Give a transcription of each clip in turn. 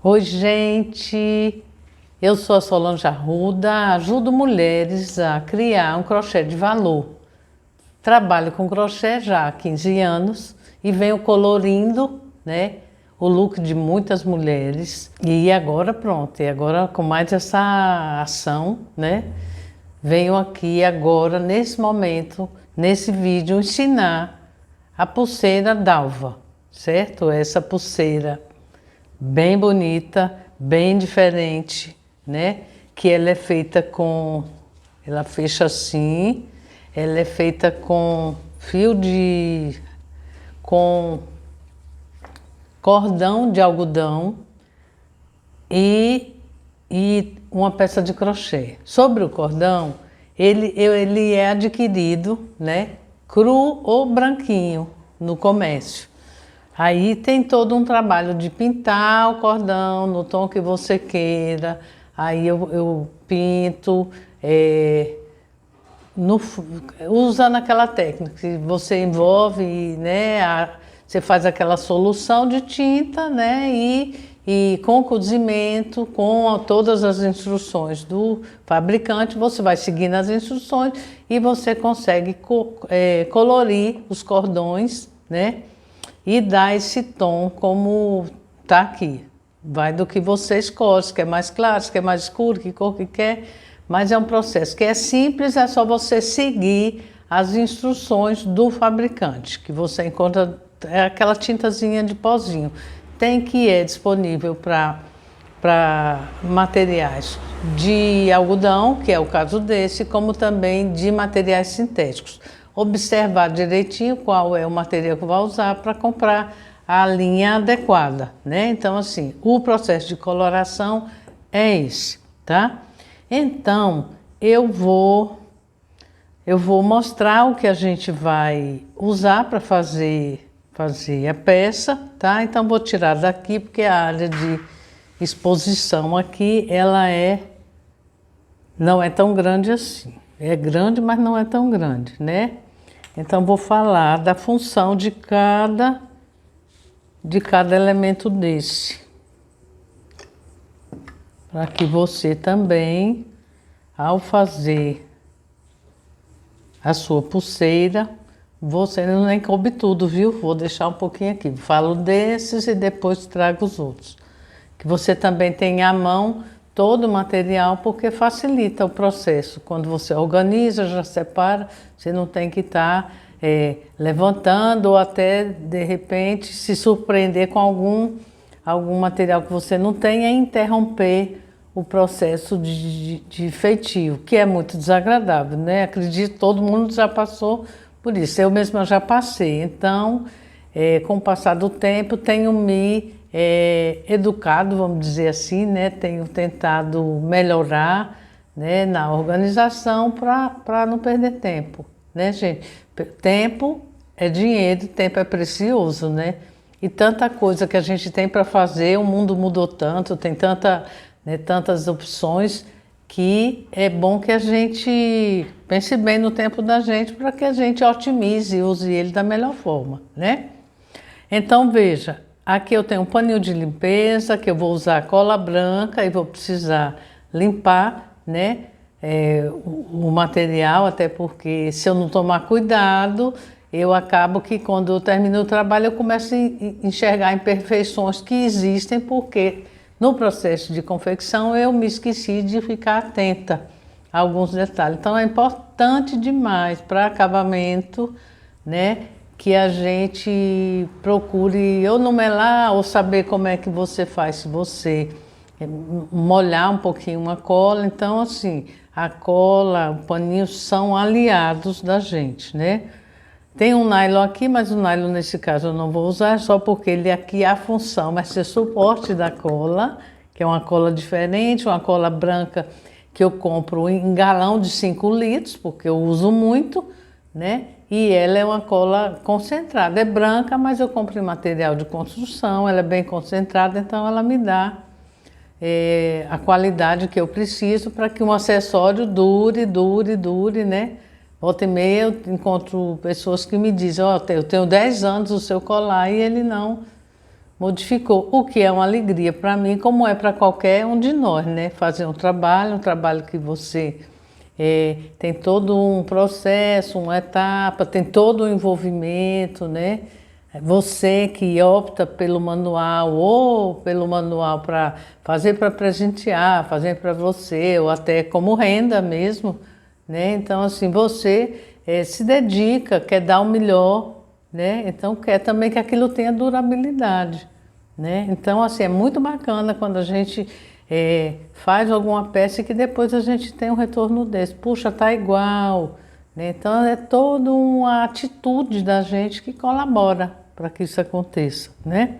Oi, gente! Eu sou a Solange Arruda, ajudo mulheres a criar um crochê de valor. Trabalho com crochê já há 15 anos e venho colorindo, né, o look de muitas mulheres. E agora pronto, e agora com mais essa ação, né, venho aqui agora, nesse momento, nesse vídeo, ensinar a pulseira Dalva, certo? Essa pulseira bem bonita, bem diferente, né? Que ela é feita com... Ela fecha assim, ela é feita com fio de... com cordão de algodão e uma peça de crochê. Sobre o cordão, ele é adquirido, né? Cru ou branquinho no comércio. Aí tem todo um trabalho de pintar o cordão no tom que você queira. Aí eu pinto, usando aquela técnica que você envolve, né? Você faz aquela solução de tinta, né? E com o cozimento, com todas as instruções do fabricante, você vai seguindo as instruções e você consegue colorir os cordões, né? E dar esse tom como tá aqui. Vai do que você escolhe, se quer mais claro, se quer mais escuro, que cor que quer. Mas é um processo que é simples, é só você seguir as instruções do fabricante, que você encontra, é aquela tintazinha de pozinho. Tem que é disponível para materiais de algodão, que é o caso desse, como também de materiais sintéticos. Observar direitinho qual é o material que vai usar para comprar a linha adequada, né? Então, assim, o processo de coloração é esse, tá? Então, eu vou mostrar o que a gente vai usar para fazer a peça, tá? Então, vou tirar daqui, porque a área de exposição aqui, ela não é tão grande assim. É grande, mas não é tão grande, né? Então, vou falar da função de cada elemento desse. Para que você também, ao fazer a sua pulseira, você não nem coube tudo, viu? Vou deixar um pouquinho aqui. Falo desses e depois trago os outros. Que você também tenha à mão todo o material, porque facilita o processo. Quando você organiza, já separa, você não tem que estar levantando ou até, de repente, se surpreender com algum material que você não tenha e interromper o processo de feitio, que é muito desagradável, né? Acredito que todo mundo já passou por isso. Eu mesma já passei. Então, com o passar do tempo, tenho me educado, vamos dizer assim, né? Tenho tentado melhorar, né, na organização para não perder tempo, né, gente? Tempo é dinheiro, tempo é precioso, né? E tanta coisa que a gente tem para fazer, o mundo mudou tanto, tem tantas opções, que é bom que a gente pense bem no tempo da gente para que a gente otimize e use ele da melhor forma, né? Então, veja. Aqui eu tenho um paninho de limpeza, que eu vou usar cola branca e vou precisar limpar, né, o material, até porque se eu não tomar cuidado, eu acabo que quando eu termino o trabalho eu começo a enxergar imperfeições que existem, porque no processo de confecção eu me esqueci de ficar atenta a alguns detalhes. Então é importante demais para acabamento, né, que a gente procure ou numelar ou saber como é que você faz, se você molhar um pouquinho uma cola. Então, assim, a cola, o paninho são aliados da gente, né? Tem um nylon aqui, mas o nylon nesse caso eu não vou usar, só porque ele aqui a função vai ser suporte da cola, que é uma cola diferente, uma cola branca que eu compro em galão de 5 litros, porque eu uso muito, né? E ela é uma cola concentrada, é branca, mas eu compro em material de construção, ela é bem concentrada, então ela me dá a qualidade que eu preciso para que um acessório dure, né? Volta e meia eu encontro pessoas que me dizem, ó, eu tenho 10 anos o seu colar e ele não modificou, o que é uma alegria para mim, como é para qualquer um de nós, né? Fazer um trabalho que você tem todo um processo, uma etapa, tem todo um envolvimento, né? Você que opta pelo manual ou pelo manual para fazer para presentear, fazer para você, ou até como renda mesmo, né? Então, assim, você se dedica, quer dar o melhor, né? Então, quer também que aquilo tenha durabilidade, né? Então, assim, é muito bacana quando a gente faz alguma peça e que depois a gente tem um retorno desse. Puxa, tá igual, né? Então, é toda uma atitude da gente que colabora para que isso aconteça, né?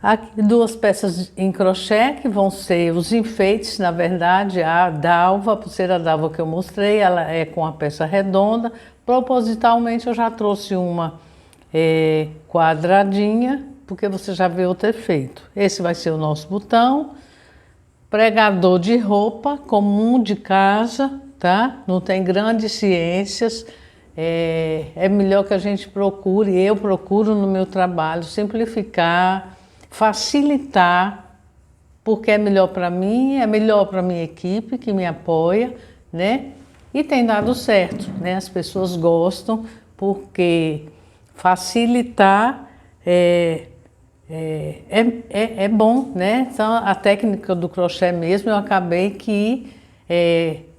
Aqui 2 peças em crochê, que vão ser os enfeites, na verdade, a dalva, a pulseira dalva que eu mostrei, ela é com a peça redonda. Propositalmente eu já trouxe uma quadradinha, porque você já viu outro efeito. Esse vai ser o nosso botão. Pregador de roupa comum de casa, tá? Não tem grandes ciências. É melhor que a gente procure, eu procuro no meu trabalho, simplificar, facilitar, porque é melhor para mim, é melhor para a minha equipe que me apoia, né? E tem dado certo, né? As pessoas gostam, porque facilitar é bom, né? Então, a técnica do crochê mesmo, eu acabei que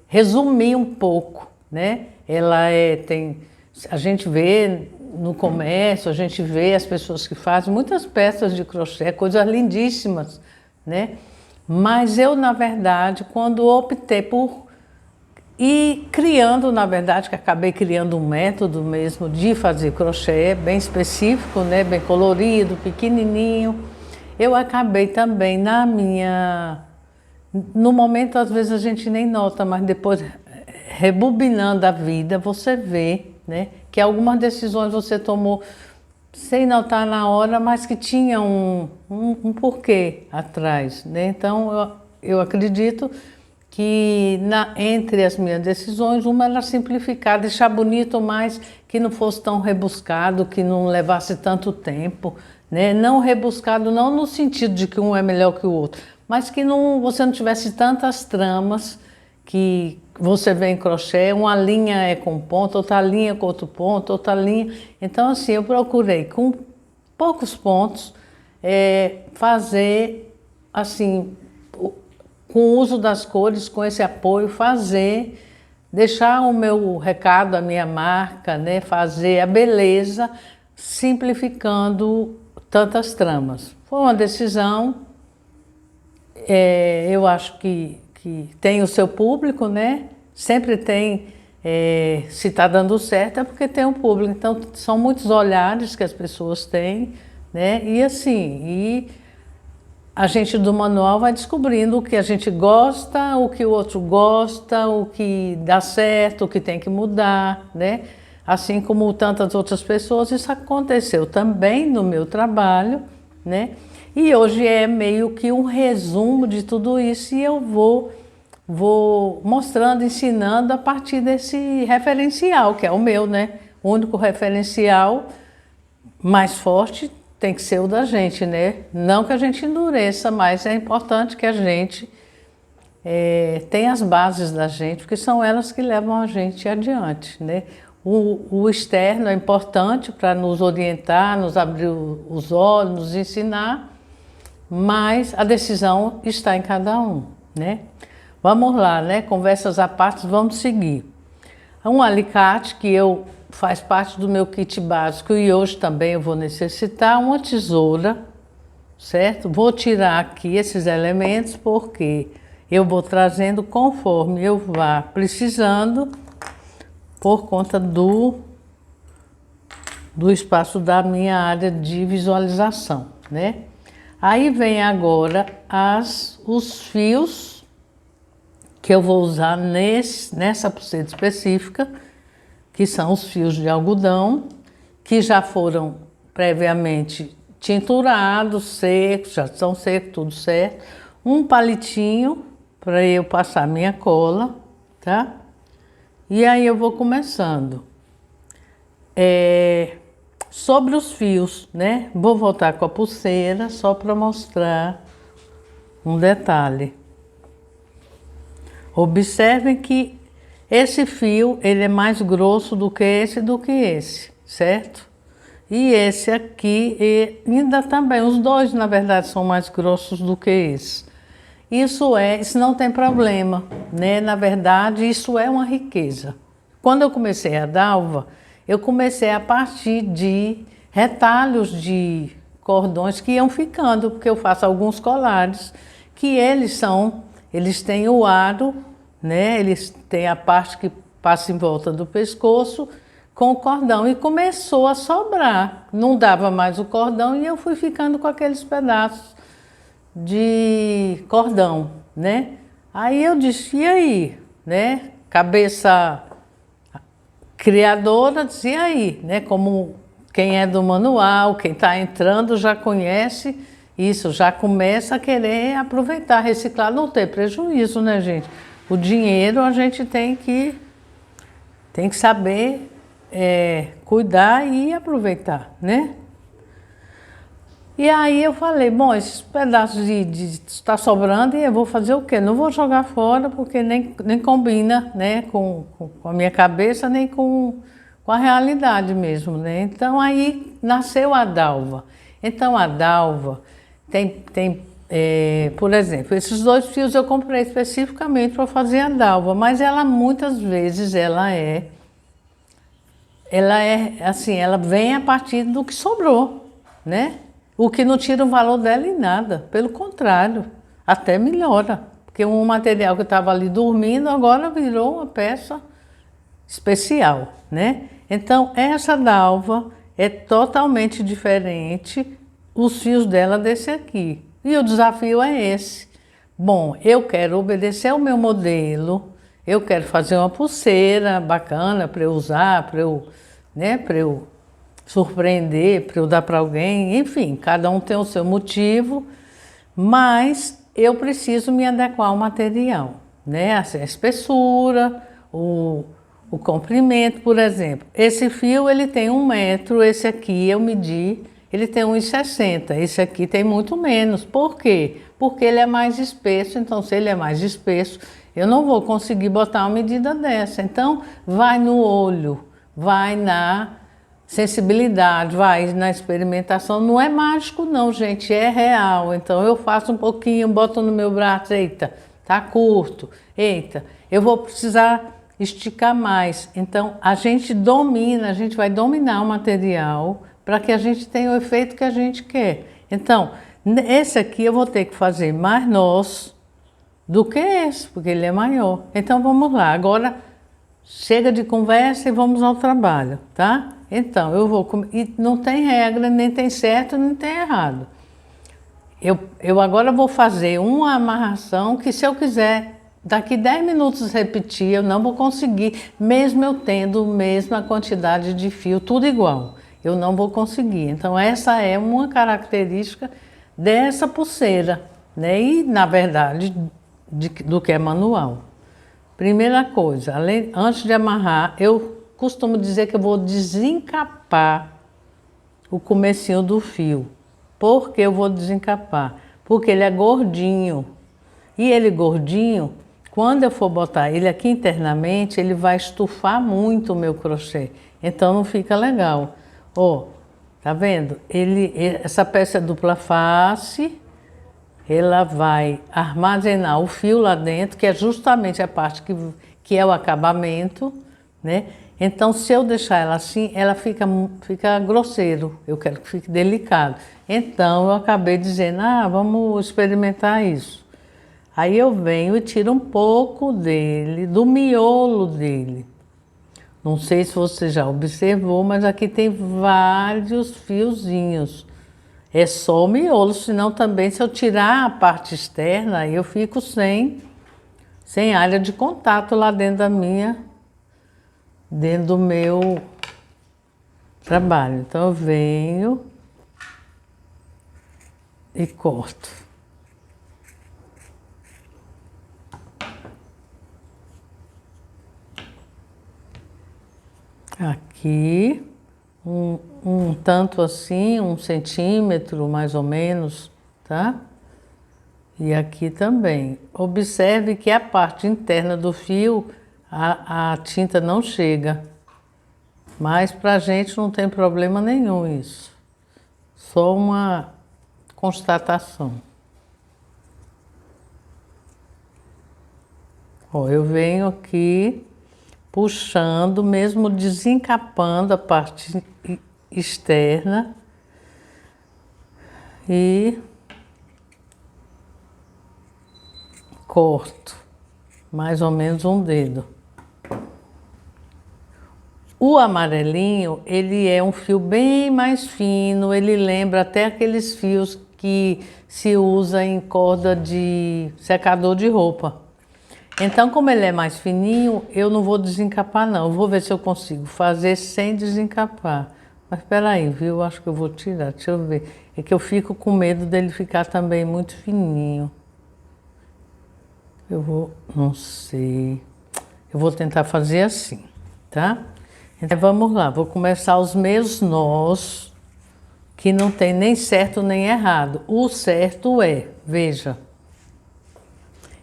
resumi um pouco, né? Ela a gente vê no comércio, a gente vê as pessoas que fazem muitas peças de crochê, coisas lindíssimas, né? Mas eu, na verdade, quando optei por ir criando, na verdade, que acabei criando um método mesmo de fazer crochê, bem específico, né? Bem colorido, pequenininho, eu acabei também no momento, às vezes a gente nem nota, mas depois, rebobinando a vida, você vê, né, que algumas decisões você tomou sem notar na hora, mas que tinha um porquê atrás, né? Então, eu acredito que entre as minhas decisões, uma era simplificar, deixar bonito, mas que não fosse tão rebuscado, que não levasse tanto tempo, né? Não rebuscado, não no sentido de que um é melhor que o outro, mas que você não tivesse tantas tramas que você vê em crochê, uma linha é com ponto, outra linha com outro ponto, outra linha. Então, assim, eu procurei com poucos pontos fazer, assim, com o uso das cores, com esse apoio, deixar o meu recado, a minha marca, né? Fazer a beleza, simplificando tantas tramas. Foi uma decisão, eu acho que tem o seu público, né? Sempre tem, se está dando certo é porque tem um público. Então, são muitos olhares que as pessoas têm, né? E assim, a gente do manual vai descobrindo o que a gente gosta, o que o outro gosta, o que dá certo, o que tem que mudar, né? Assim como tantas outras pessoas, isso aconteceu também no meu trabalho, né? E hoje é meio que um resumo de tudo isso e eu vou mostrando, ensinando a partir desse referencial, que é o meu, né? O único referencial mais forte tem que ser o da gente, né? Não que a gente endureça, mas é importante que a gente tenha as bases da gente, porque são elas que levam a gente adiante, né? O externo é importante para nos orientar, nos abrir os olhos, nos ensinar, mas a decisão está em cada um, né? Vamos lá, né? Conversas à parte, vamos seguir. Um alicate que faz parte do meu kit básico e hoje também eu vou necessitar, uma tesoura, certo? Vou tirar aqui esses elementos porque eu vou trazendo conforme eu vá precisando por conta do espaço da minha área de visualização, né? Aí vem agora os fios que eu vou usar nessa pulseira específica, que são os fios de algodão, que já foram previamente tinturados, secos, já estão secos, tudo certo. Um palitinho para eu passar minha cola, tá? E aí eu vou começando. Sobre os fios, né? Vou voltar com a pulseira só para mostrar um detalhe. Observem que esse fio, ele é mais grosso do que esse, certo? E esse aqui, e ainda também, os dois na verdade são mais grossos do que esse. Isso não tem problema, né? Na verdade, isso é uma riqueza. Quando eu comecei a dalva, eu comecei a partir de retalhos de cordões que iam ficando, porque eu faço alguns colares que eles têm o aro, né? Eles têm a parte que passa em volta do pescoço com o cordão e começou a sobrar. Não dava mais o cordão e eu fui ficando com aqueles pedaços de cordão, né? Aí eu disse, e aí, né? Cabeça criadora, disse, e aí, né? Como quem é do manual, quem está entrando já conhece isso, já começa a querer aproveitar, reciclar, não ter prejuízo, né, gente? O dinheiro a gente tem que saber cuidar e aproveitar, né? E aí eu falei, bom, esses pedaços de está sobrando e eu vou fazer o quê? Não vou jogar fora porque nem combina, né, com a minha cabeça, nem com a realidade mesmo, né? Então aí nasceu a dalva. Então a dalva por exemplo, esses dois fios eu comprei especificamente para fazer a dalva, mas ela muitas vezes ela é assim, ela vem a partir do que sobrou, né? O que não tira o valor dela em nada, pelo contrário, até melhora. Porque um material que estava ali dormindo agora virou uma peça especial, né? Então, essa dalva é totalmente diferente, os fios dela desse aqui. E o desafio é esse. Bom, eu quero obedecer ao meu modelo, eu quero fazer uma pulseira bacana para eu usar, para eu surpreender, para eu dar para alguém, enfim, cada um tem o seu motivo, mas eu preciso me adequar ao material, né? Assim, a espessura, o comprimento, por exemplo. Esse fio ele tem 1 metro, esse aqui eu medi, ele tem 1,60, esse aqui tem muito menos. Por quê? Porque ele é mais espesso, então se ele é mais espesso, eu não vou conseguir botar uma medida dessa. Então vai no olho, vai na sensibilidade, vai na experimentação. Não é mágico não, gente, é real. Então eu faço um pouquinho, boto no meu braço, eita, tá curto, eita, eu vou precisar esticar mais. Então a gente vai dominar o material para que a gente tenha o efeito que a gente quer. Então, esse aqui eu vou ter que fazer mais nós do que esse, porque ele é maior. Então vamos lá, agora chega de conversa e vamos ao trabalho, tá? Então, e não tem regra, nem tem certo, nem tem errado. Eu agora vou fazer uma amarração que se eu quiser, daqui 10 minutos repetir, eu não vou conseguir, mesmo eu tendo a mesma quantidade de fio, tudo igual. Eu não vou conseguir. Então, essa é uma característica dessa pulseira, né? E, na verdade, do que é manual. Primeira coisa, antes de amarrar, eu costumo dizer que eu vou desencapar o comecinho do fio. Por que eu vou desencapar? Porque ele é gordinho. E ele gordinho, quando eu for botar ele aqui internamente, ele vai estufar muito o meu crochê. Então não fica legal. Ó, tá vendo? Essa peça é dupla face, ela vai armazenar o fio lá dentro, que é justamente a parte que é o acabamento, né? Então, se eu deixar ela assim, ela fica grosseiro, eu quero que fique delicado. Então, eu acabei dizendo, vamos experimentar isso. Aí eu venho e tiro um pouco dele, do miolo dele. Não sei se você já observou, mas aqui tem vários fiozinhos. É só o miolo, senão também se eu tirar a parte externa, eu fico sem área de contato lá dentro do meu trabalho. Então eu venho e corto. Aqui, um tanto assim, 1 centímetro mais ou menos, tá? E aqui também. Observe que a parte interna do fio, a tinta não chega. Mas pra gente não tem problema nenhum isso. Só uma constatação. Ó, eu venho aqui puxando, mesmo desencapando a parte externa e corto mais ou menos um dedo. O amarelinho, ele é um fio bem mais fino, ele lembra até aqueles fios que se usa em corda de secador de roupa. Então, como ele é mais fininho, eu não vou desencapar não. Eu vou ver se eu consigo fazer sem desencapar. Mas espera aí, viu? Acho que eu vou tirar, deixa eu ver. É que eu fico com medo dele ficar também muito fininho. Não sei. Eu vou tentar fazer assim, tá? Então, vamos lá, vou começar os meus nós, que não tem nem certo nem errado. O certo é, veja,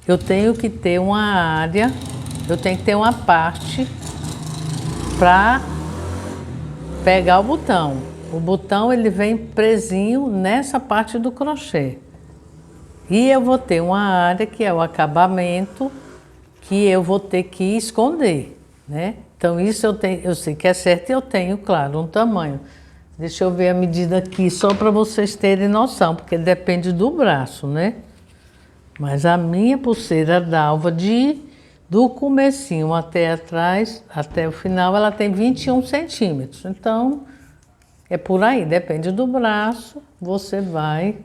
eu tenho que ter uma área, eu tenho que ter uma parte para pegar o botão. O botão ele vem presinho nessa parte do crochê. E eu vou ter uma área que é o acabamento que eu vou ter que esconder, né? Então isso eu sei que é certo e eu tenho, claro, um tamanho. Deixa eu ver a medida aqui só para vocês terem noção, porque depende do braço, né? Mas a minha pulseira d'alva do comecinho até atrás, até o final, ela tem 21 centímetros. Então, é por aí, depende do braço, você vai...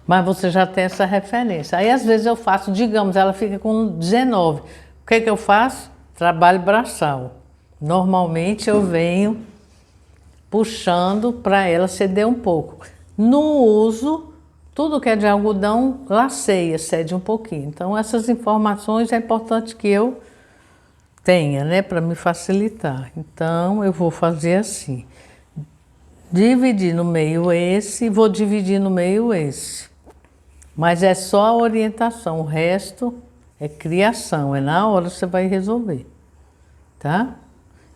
Mas você já tem essa referência. Aí, às vezes, eu faço, digamos, ela fica com 19. O que que eu faço? Trabalho braçal. Normalmente, eu venho puxando para ela ceder um pouco. No uso, tudo que é de algodão, laceia, cede um pouquinho. Então, essas informações é importante que eu tenha, né, para me facilitar. Então, eu vou fazer assim. Dividir no meio esse, vou dividir no meio esse. Mas é só a orientação, o resto é criação, é na hora que você vai resolver, tá?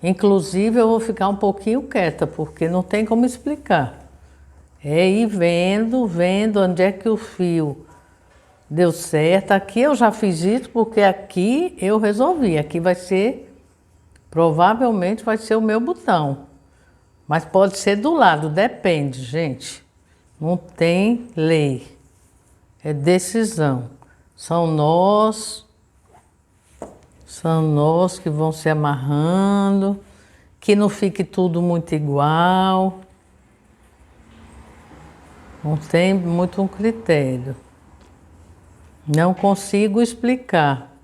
Inclusive eu vou ficar um pouquinho quieta, porque não tem como explicar. É ir vendo onde é que o fio deu certo. Aqui eu já fiz isso, porque aqui eu resolvi. Aqui vai ser, provavelmente vai ser o meu botão. Mas pode ser do lado, depende, gente. Não tem lei. É decisão. São nós que vão se amarrando, que não fique tudo muito igual. Não tem muito um critério. Não consigo explicar.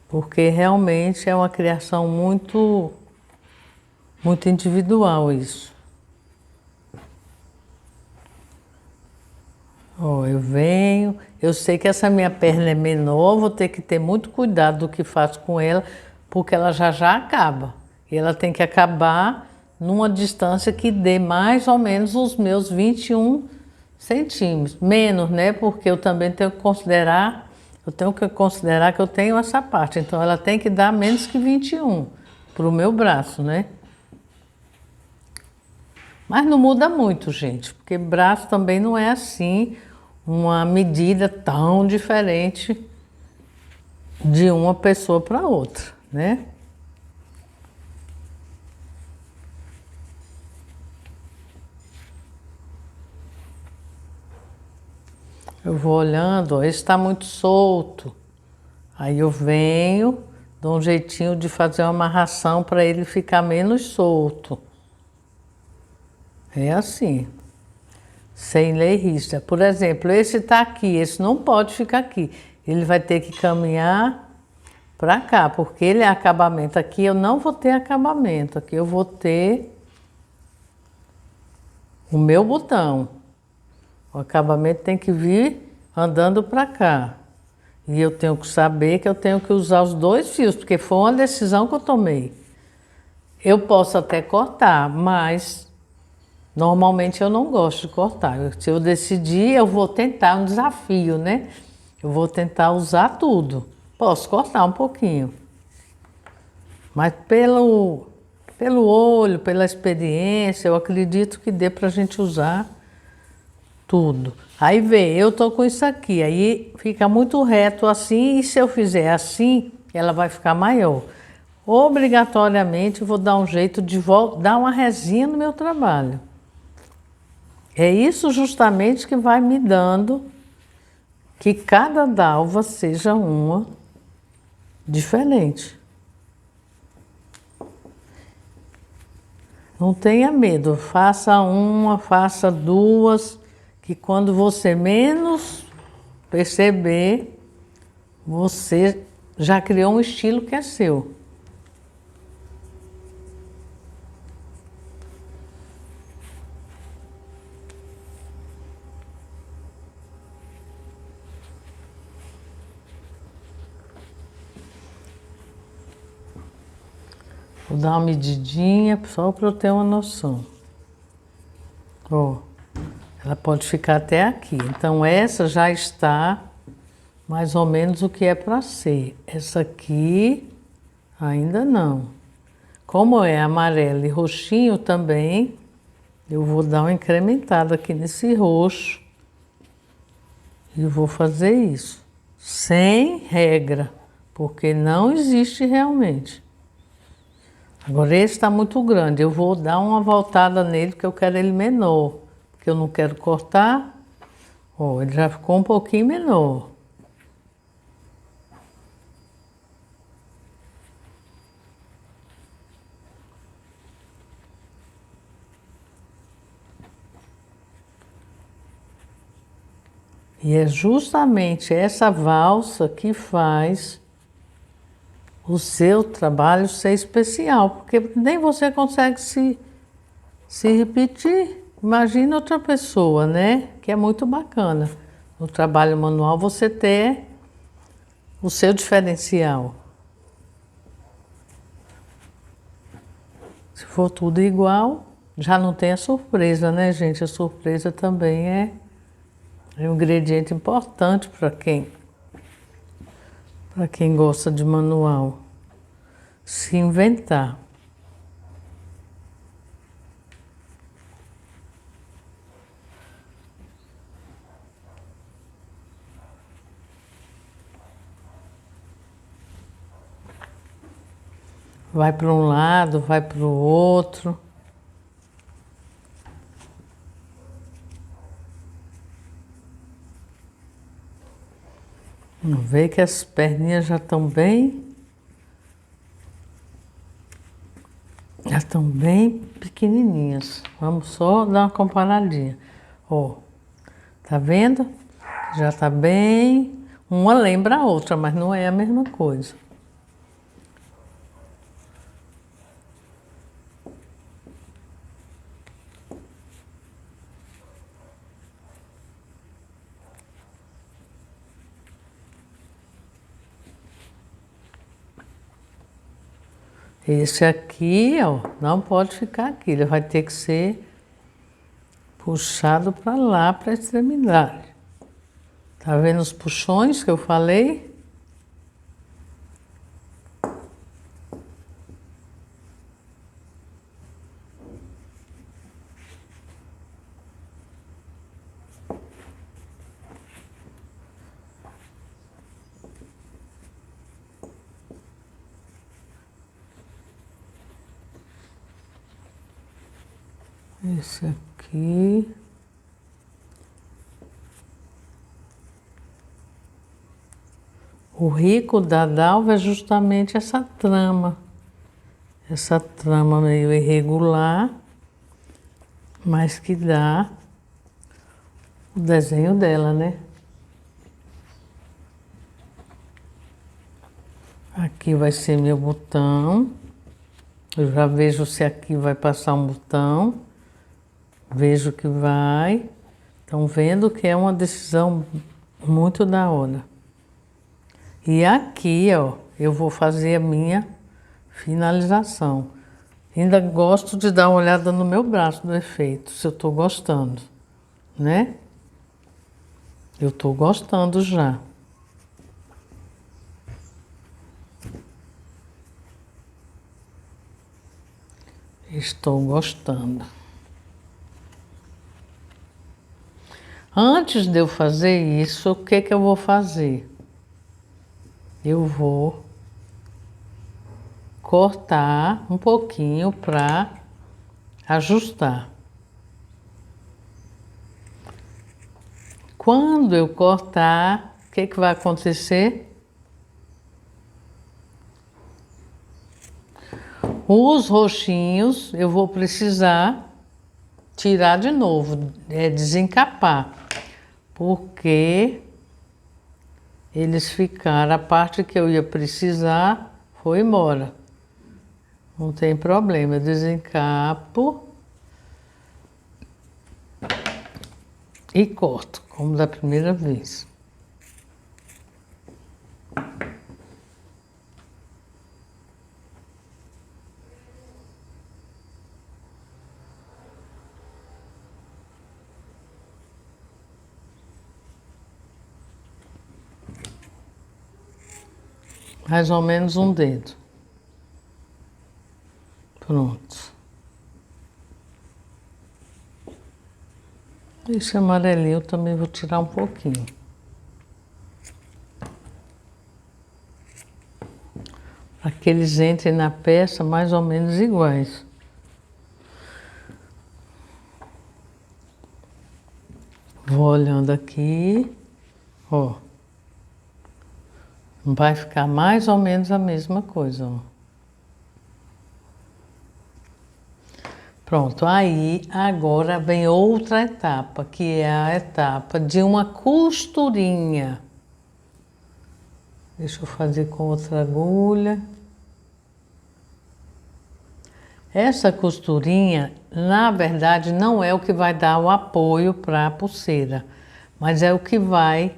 Porque realmente é uma criação muito individual isso. Ó, eu venho, eu sei que essa minha perna é menor, vou ter que ter muito cuidado do que faço com ela, porque ela já acaba. E ela tem que acabar numa distância que dê mais ou menos os meus 21 centímetros. Menos, né? Porque eu também tenho que considerar, que eu tenho essa parte. Então ela tem que dar menos que 21 para o meu braço, né? Mas não muda muito, gente, porque braço também não é assim uma medida tão diferente de uma pessoa para outra, né? Eu vou olhando, ó, esse está muito solto. Aí eu venho, dou um jeitinho de fazer uma amarração para ele ficar menos solto. É assim, sem lei rígida. Por exemplo, esse está aqui, esse não pode ficar aqui. Ele vai ter que caminhar para cá, porque ele é acabamento. Aqui eu não vou ter acabamento, aqui eu vou ter o meu botão. O acabamento tem que vir andando para cá. E eu tenho que saber que eu tenho que usar os dois fios, porque foi uma decisão que eu tomei. Eu posso até cortar, mas normalmente eu não gosto de cortar. Se eu decidir, eu vou tentar um desafio, né? Eu vou tentar usar tudo. Posso cortar um pouquinho. Mas pelo olho, pela experiência, eu acredito que dê para a gente usar tudo. Aí vê, eu tô com isso aqui, aí fica muito reto assim, e se eu fizer assim, ela vai ficar maior. Obrigatoriamente eu vou dar um jeito de dar uma resinha no meu trabalho. É isso justamente que vai me dando que cada dalva seja uma diferente. Não tenha medo, faça uma, faça duas, que quando você menos perceber, você já criou um estilo que é seu. Vou dar uma medidinha só para eu ter uma noção. Ó, ela pode ficar até aqui. Então essa já está mais ou menos o que é para ser. Essa aqui ainda não. Como é amarelo e roxinho também, eu vou dar uma incrementada aqui nesse roxo. E vou fazer isso. Sem regra, porque não existe realmente. Agora esse está muito grande, eu vou dar uma voltada nele, porque eu quero ele menor. Porque eu não quero cortar. Ó, ele já ficou um pouquinho menor. E é justamente essa valsa que faz o seu trabalho ser especial, porque nem você consegue se repetir. Imagina outra pessoa, né? Que é muito bacana. No trabalho manual você ter o seu diferencial. Se for tudo igual, já não tem a surpresa, né, gente? A surpresa também é um ingrediente importante para quem gosta de manual. Se inventar. Vai para um lado, vai para o outro. Vê que as perninhas já estão bem pequenininhas. Vamos só dar uma comparadinha. Ó, tá vendo? Já tá bem. Uma lembra a outra, mas não é a mesma coisa. Esse aqui, ó, não pode ficar aqui, ele vai ter que ser puxado para lá, para a extremidade. Tá vendo os puxões que eu falei? Esse aqui. O rico da dalva é justamente essa trama meio irregular, mas que dá o desenho dela, né? Aqui vai ser meu botão. Eu já vejo se aqui vai passar um botão. Vejo que vai. Estão vendo que é uma decisão muito da hora. E aqui, ó, eu vou fazer a minha finalização. Ainda gosto de dar uma olhada no meu braço do efeito, se eu tô gostando, né? Eu tô gostando já. Estou gostando. Antes de eu fazer isso, o que que eu vou fazer? Eu vou cortar um pouquinho para ajustar. Quando eu cortar, o que que vai acontecer? Os roxinhos eu vou precisar tirar de novo, desencapar, porque eles ficaram, a parte que eu ia precisar foi embora. Não tem problema, eu desencapo e corto, como da primeira vez. Mais ou menos um dedo. Pronto. Esse amarelinho eu também vou tirar um pouquinho. Para que eles entrem na peça mais ou menos iguais. Vou olhando aqui, ó. Vai ficar mais ou menos a mesma coisa, ó. Pronto, aí agora vem outra etapa, que é a etapa de uma costurinha. Deixa eu fazer com outra agulha. Essa costurinha, na verdade, não é o que vai dar o apoio para a pulseira, mas é o que vai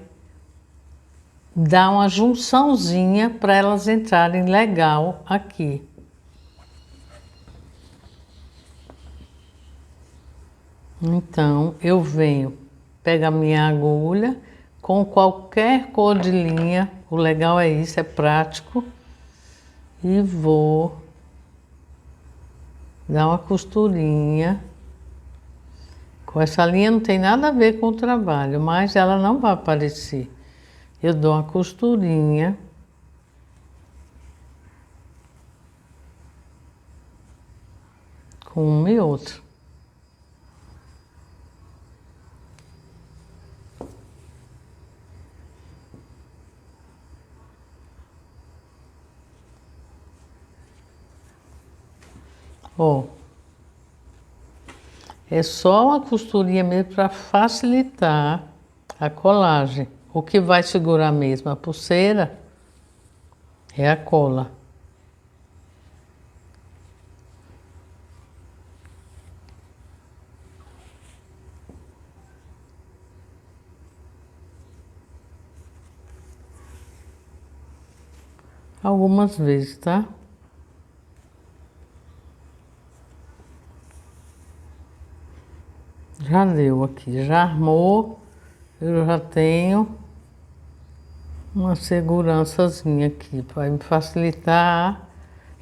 dar uma junçãozinha para elas entrarem legal aqui. Então, eu venho, pego a minha agulha, com qualquer cor de linha, o legal é isso, é prático, e vou dar uma costurinha. Com essa linha não tem nada a ver com o trabalho, mas ela não vai aparecer. Eu dou uma costurinha. Com uma e outra. Ó. É só uma costurinha mesmo para facilitar a colagem. O que vai segurar mesmo a pulseira é a cola. Algumas vezes, tá? Já deu aqui, já armou, eu já tenho uma segurançazinha aqui para me facilitar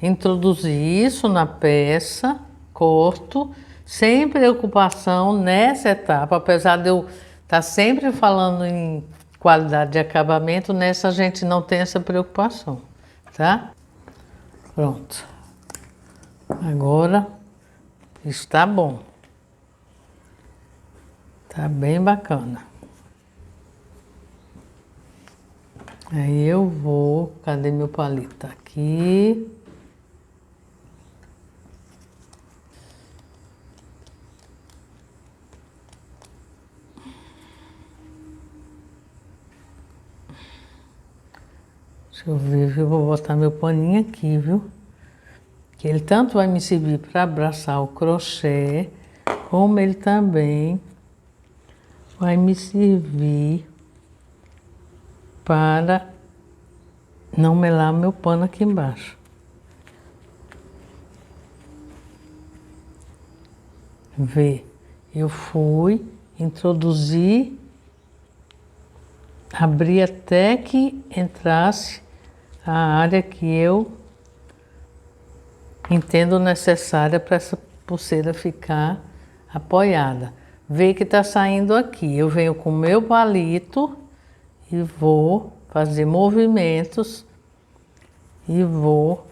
introduzir isso na peça, corto, sem preocupação nessa etapa, apesar de eu estar sempre falando em qualidade de acabamento, nessa a gente não tem essa preocupação, tá? Pronto. Agora está bom. Tá bem bacana. Aí eu vou, cadê meu palito? Tá aqui. Deixa eu ver, viu? Vou botar meu paninho aqui, viu? Que ele tanto vai me servir para abraçar o crochê, como ele também vai me servir para não melar meu pano aqui embaixo. Vê, eu fui, introduzi, abri até que entrasse a área que eu entendo necessária para essa pulseira ficar apoiada. Vê que está saindo aqui. Eu venho com o meu palito e vou fazer movimentos e vou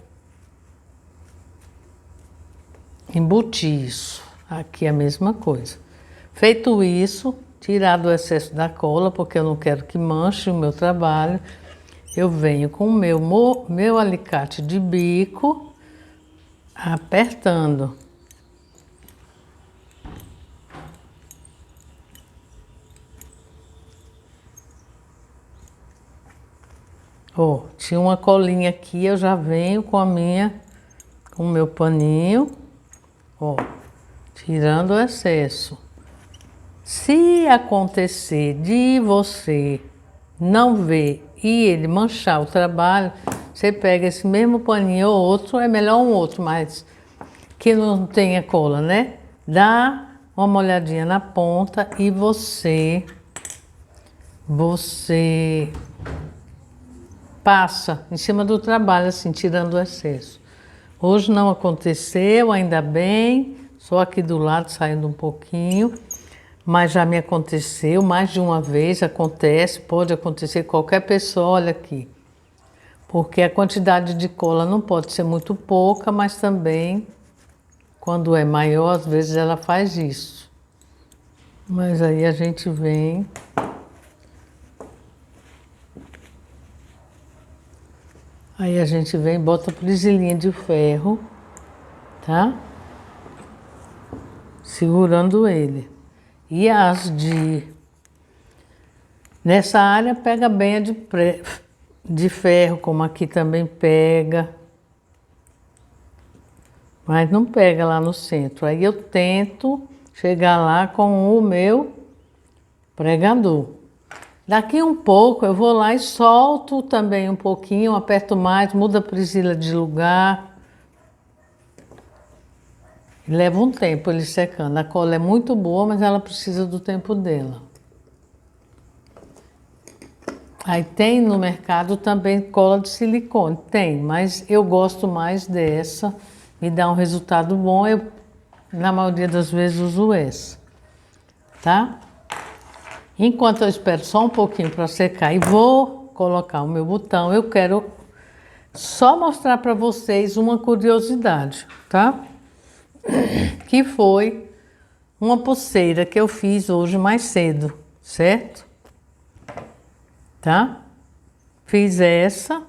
embutir isso. Aqui é a mesma coisa. Feito isso, tirado o excesso da cola, porque eu não quero que manche o meu trabalho, eu venho com o meu alicate de bico, apertando. Ó, tinha uma colinha aqui, eu já venho com com o meu paninho, ó, tirando o excesso. Se acontecer de você não ver e ele manchar o trabalho, você pega esse mesmo paninho ou outro, é melhor um outro, mas que não tenha cola, né? Dá uma molhadinha na ponta e você passa em cima do trabalho, assim, tirando o excesso. Hoje não aconteceu, ainda bem, só aqui do lado saindo um pouquinho, mas já me aconteceu mais de uma vez, acontece, pode acontecer qualquer pessoa, olha aqui. Porque a quantidade de cola não pode ser muito pouca, mas também, quando é maior, às vezes ela faz isso. Mas aí a gente vem... Aí a gente vem e bota prisilinha de ferro, tá? Segurando ele. E as de... Nessa área pega bem a de ferro, como aqui também pega. Mas não pega lá no centro. Aí eu tento chegar lá com o meu pregador. Daqui um pouco eu vou lá e solto também um pouquinho, aperto mais, muda a presilha de lugar. Leva um tempo ele secando. A cola é muito boa, mas ela precisa do tempo dela. Aí tem no mercado também cola de silicone. Tem, mas eu gosto mais dessa. Me dá um resultado bom. Eu, na maioria das vezes, uso essa. Tá? Enquanto eu espero só um pouquinho para secar e vou colocar o meu botão, eu quero só mostrar para vocês uma curiosidade, tá? Que foi uma pulseira que eu fiz hoje mais cedo, certo? Tá? Fiz essa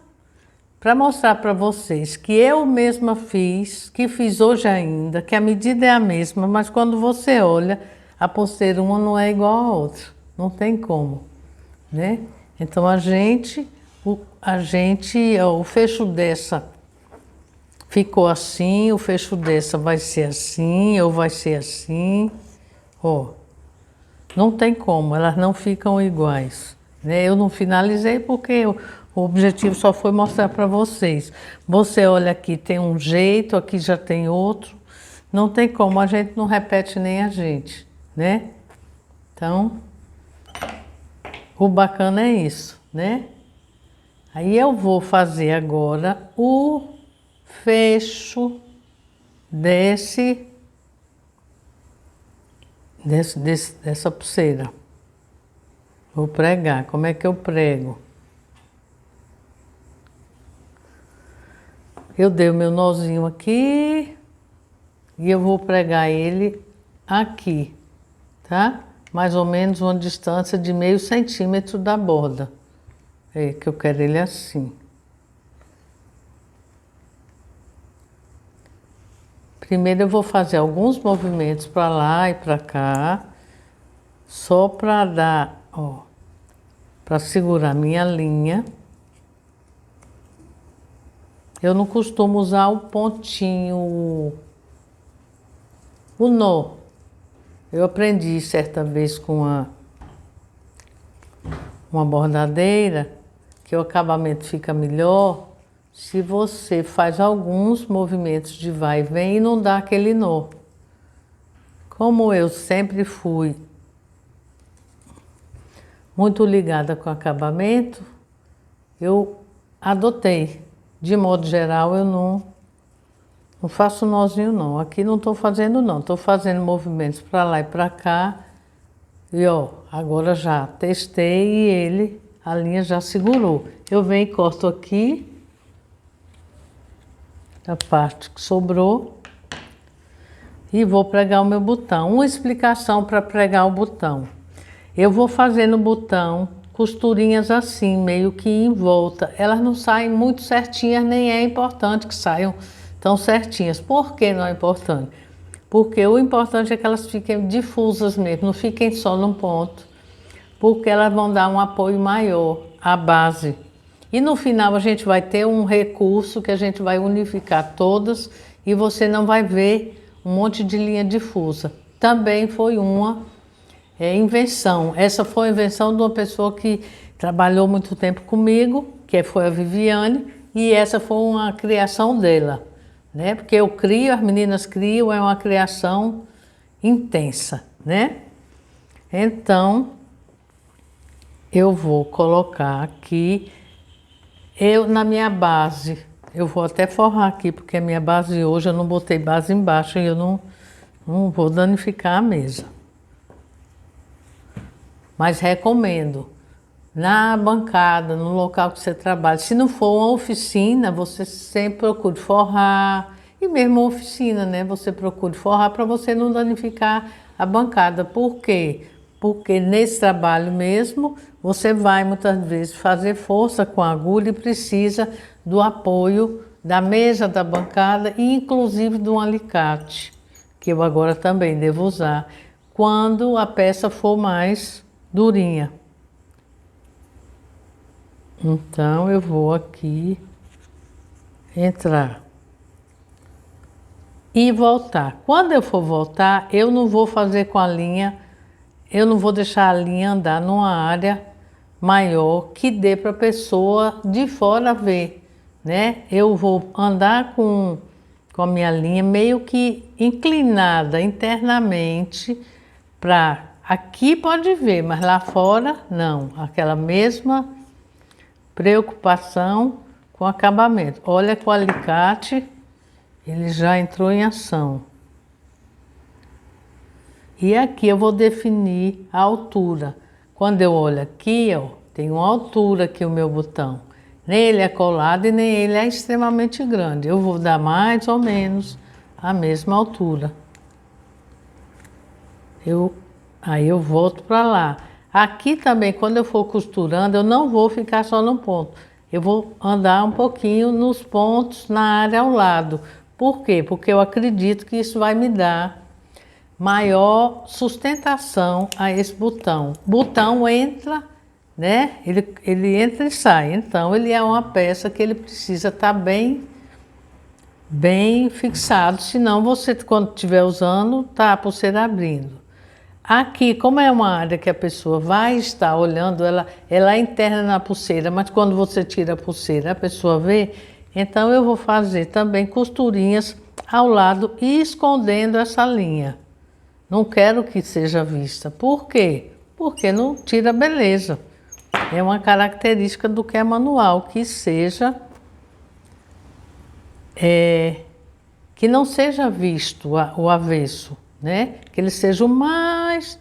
para mostrar para vocês que eu mesma fiz, que fiz hoje ainda, que a medida é a mesma, mas quando você olha, a pulseira uma não é igual a outra. Não tem como, né? Então o fecho dessa ficou assim, o fecho dessa vai ser assim, ou vai ser assim, ó. Não tem como, elas não ficam iguais, né? Eu não finalizei porque o objetivo só foi mostrar para vocês. Você olha aqui, tem um jeito, aqui já tem outro. Não tem como, a gente não repete nem a gente, né? Então... O bacana é isso, né? Aí eu vou fazer agora o fecho dessa pulseira. Vou pregar. Como é que eu prego? Eu dei o meu nozinho aqui e eu vou pregar ele aqui, tá? Mais ou menos uma distância de meio centímetro da borda. É que eu quero ele assim. Primeiro eu vou fazer alguns movimentos para lá e para cá, só para dar, ó, para segurar minha linha. Eu não costumo usar o pontinho, o nó. Eu aprendi certa vez com uma bordadeira que o acabamento fica melhor se você faz alguns movimentos de vai e vem e não dá aquele nó. Como eu sempre fui muito ligada com acabamento, eu adotei. De modo geral, eu não faço nozinho não. Aqui não estou fazendo não, estou fazendo movimentos para lá e para cá. E ó, agora já testei e a linha já segurou. Eu venho e corto aqui, a parte que sobrou, e vou pregar o meu botão. Uma explicação para pregar o botão. Eu vou fazendo o botão, costurinhas assim, meio que em volta. Elas não saem muito certinhas, nem é importante que saiam tão certinhas. Por que não é importante? Porque o importante é que elas fiquem difusas mesmo, não fiquem só num ponto. Porque elas vão dar um apoio maior à base. E no final a gente vai ter um recurso que a gente vai unificar todas e você não vai ver um monte de linha difusa. Também foi uma invenção. Essa foi a invenção de uma pessoa que trabalhou muito tempo comigo, que foi a Viviane, e essa foi uma criação dela, né? Porque eu crio, as meninas criam, é uma criação intensa, né? Então, eu vou colocar aqui, na minha base, eu vou até forrar aqui, porque a minha base hoje eu não botei base embaixo e eu não vou danificar a mesa. Mas recomendo, na bancada, no local que você trabalha, se não for uma oficina, você sempre procure forrar, e mesmo uma oficina, né? Você procure forrar para você não danificar a bancada. Por quê? Porque nesse trabalho mesmo, você vai muitas vezes fazer força com a agulha e precisa do apoio da mesa, da bancada e inclusive de um alicate, que eu agora também devo usar, quando a peça for mais durinha. Então eu vou aqui entrar e voltar. Quando eu for voltar, eu não vou fazer com a linha, eu não vou deixar a linha andar numa área maior que dê para a pessoa de fora ver, né? Eu vou andar com a minha linha meio que inclinada internamente para aqui pode ver, mas lá fora não. Aquela mesma preocupação com acabamento. Olha que o alicate, ele já entrou em ação. E aqui eu vou definir a altura. Quando eu olho aqui, ó, tem uma altura aqui o meu botão. Nem ele é colado e nem ele é extremamente grande. Eu vou dar mais ou menos a mesma altura. Aí eu volto para lá. Aqui também, quando eu for costurando, eu não vou ficar só num ponto. Eu vou andar um pouquinho nos pontos na área ao lado. Por quê? Porque eu acredito que isso vai me dar maior sustentação a esse botão. O botão entra, né? Ele entra e sai. Então, ele é uma peça que ele precisa estar bem fixado. Senão, você, quando estiver usando, tá a pulseira abrindo. Aqui, como é uma área que a pessoa vai estar olhando, ela é interna na pulseira, mas quando você tira a pulseira, a pessoa vê. Então, eu vou fazer também costurinhas ao lado e escondendo essa linha. Não quero que seja vista. Por quê? Porque não tira a beleza. É uma característica do que é manual, que seja... que não seja visto o avesso, né? Que ele seja o mais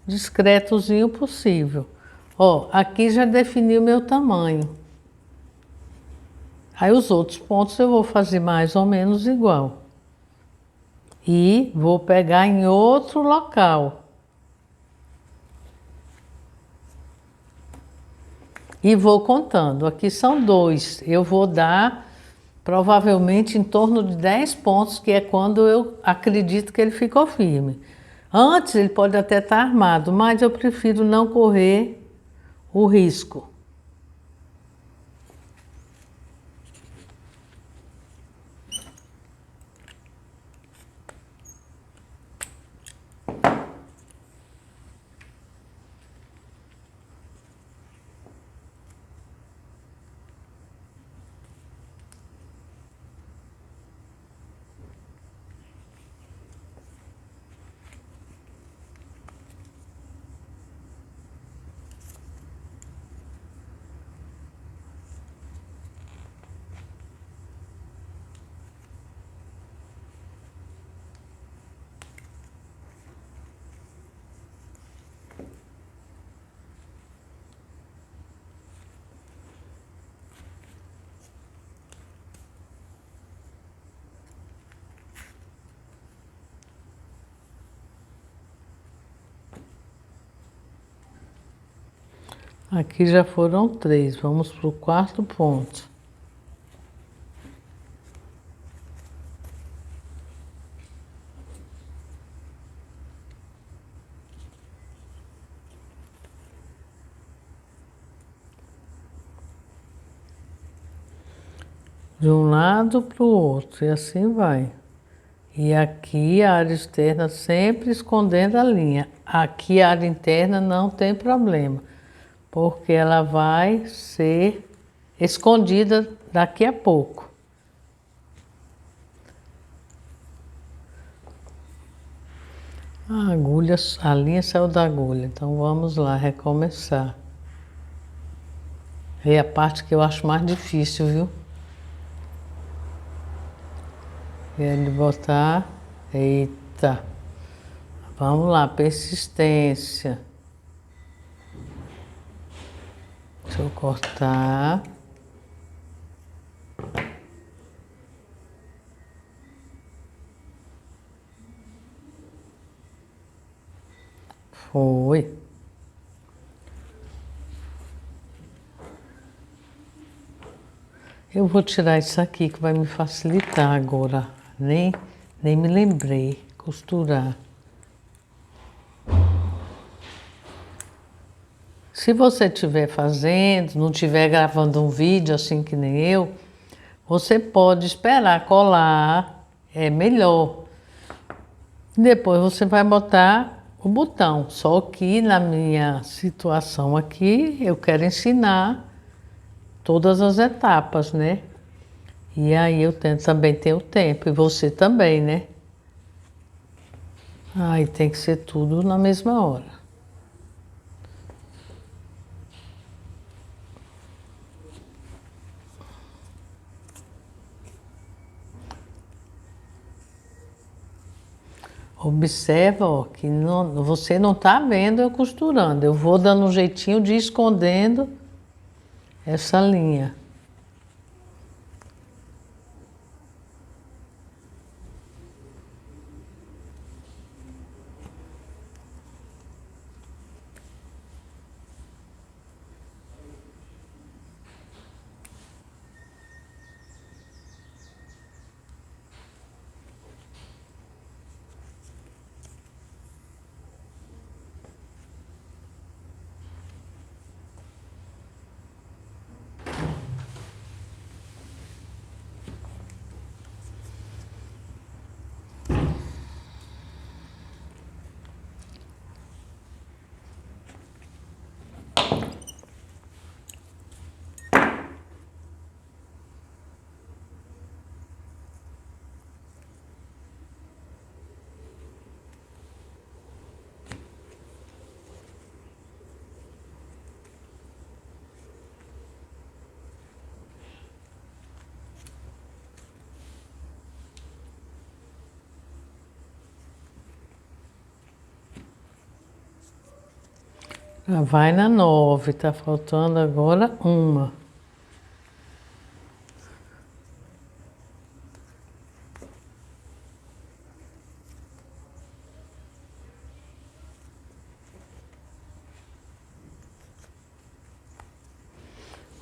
discretozinho possível. Ó, aqui já defini o meu tamanho. Aí os outros pontos eu vou fazer mais ou menos igual. E vou pegar em outro local. E vou contando. Aqui são 2. Eu vou dar provavelmente em torno de 10 pontos, que é quando eu acredito que ele ficou firme. Antes ele pode até estar armado, mas eu prefiro não correr o risco. Aqui já foram 3, vamos pro quarto ponto. De um lado para o outro, e assim vai. E aqui a área externa sempre escondendo a linha. Aqui a área interna não tem problema, porque ela vai ser escondida daqui a pouco. A agulha, a linha saiu da agulha, então vamos lá recomeçar. É a parte que eu acho mais difícil, viu? É de botar. Eita! Vamos lá, persistência. Deixa eu cortar. Foi. Eu vou tirar isso aqui que vai me facilitar agora. Nem me lembrei. Costurar. Se você estiver fazendo, não estiver gravando um vídeo assim que nem eu, você pode esperar colar, é melhor. Depois você vai botar o botão. Só que na minha situação aqui, eu quero ensinar todas as etapas, né? E aí eu também tenho tempo, e você também, né? Aí tem que ser tudo na mesma hora. Observa, ó, que você não tá vendo eu costurando. Eu vou dando um jeitinho de ir escondendo essa linha. Já vai na 9, tá faltando agora uma.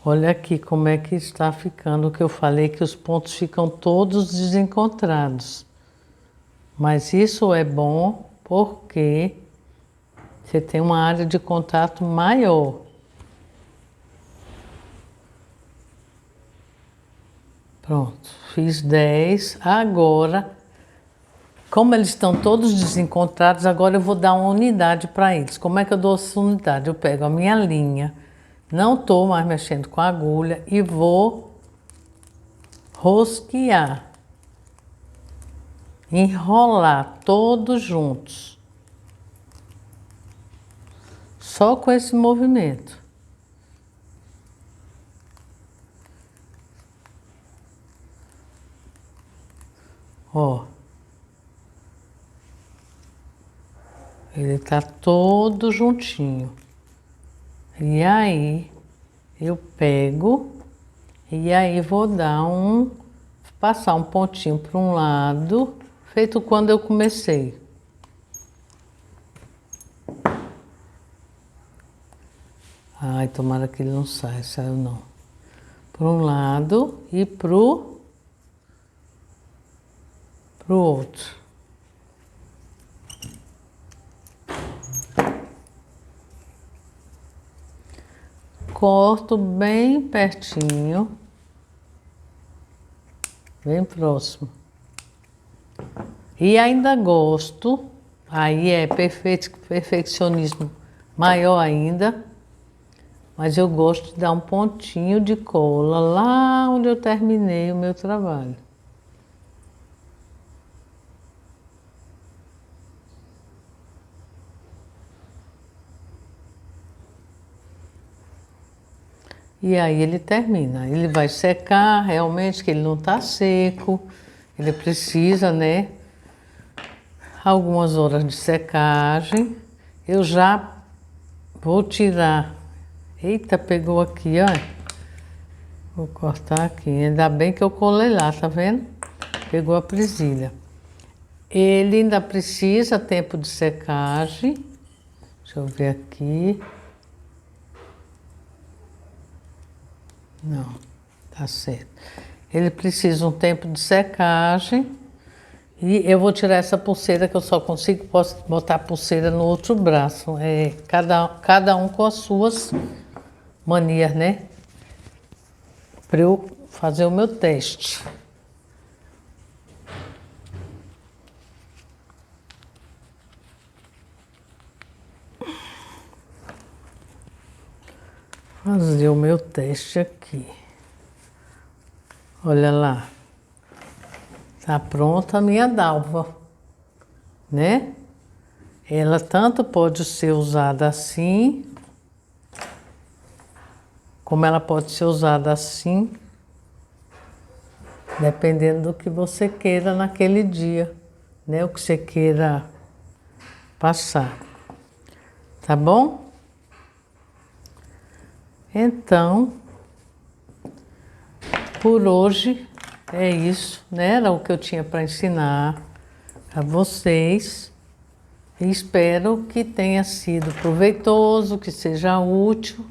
Olha aqui como é que está ficando o que eu falei, que os pontos ficam todos desencontrados. Mas isso é bom porque você tem uma área de contato maior. Pronto, fiz 10. Agora, como eles estão todos desencontrados, agora eu vou dar uma unidade para eles. Como é que eu dou essa unidade? Eu pego a minha linha, não estou mais mexendo com a agulha e vou rosquear. Enrolar todos juntos. Só com esse movimento. Ó. Ele tá todo juntinho. E aí, eu pego e aí vou dar passar um pontinho para um lado, feito quando eu comecei. Ai, tomara que ele não saia, saiu não. Para um lado e pro outro. Corto bem pertinho, bem próximo. E ainda gosto, aí é perfeccionismo maior ainda, mas eu gosto de dar um pontinho de cola lá onde eu terminei o meu trabalho. E aí ele termina. Ele vai secar, realmente, que ele não está seco. Ele precisa, né? Algumas horas de secagem. Eu já vou tirar. Eita, pegou aqui, ó. Vou cortar aqui. Ainda bem que eu colei lá, tá vendo? Pegou a presilha. Ele ainda precisa tempo de secagem. Deixa eu ver aqui. Não, tá certo. Ele precisa um tempo de secagem. E eu vou tirar essa pulseira, que eu só consigo botar a pulseira no outro braço. É, cada um com as suas manias, né? Para eu fazer o meu teste. Fazer o meu teste aqui. Olha lá. Tá pronta a minha dalva, né? Ela tanto pode ser usada assim, como ela pode ser usada assim, dependendo do que você queira naquele dia, né? O que você queira passar. Tá bom? Então, por hoje é isso, né? Era o que eu tinha para ensinar a vocês. E espero que tenha sido proveitoso, que seja útil,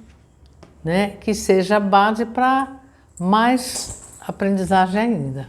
né? Que seja base para mais aprendizagem ainda.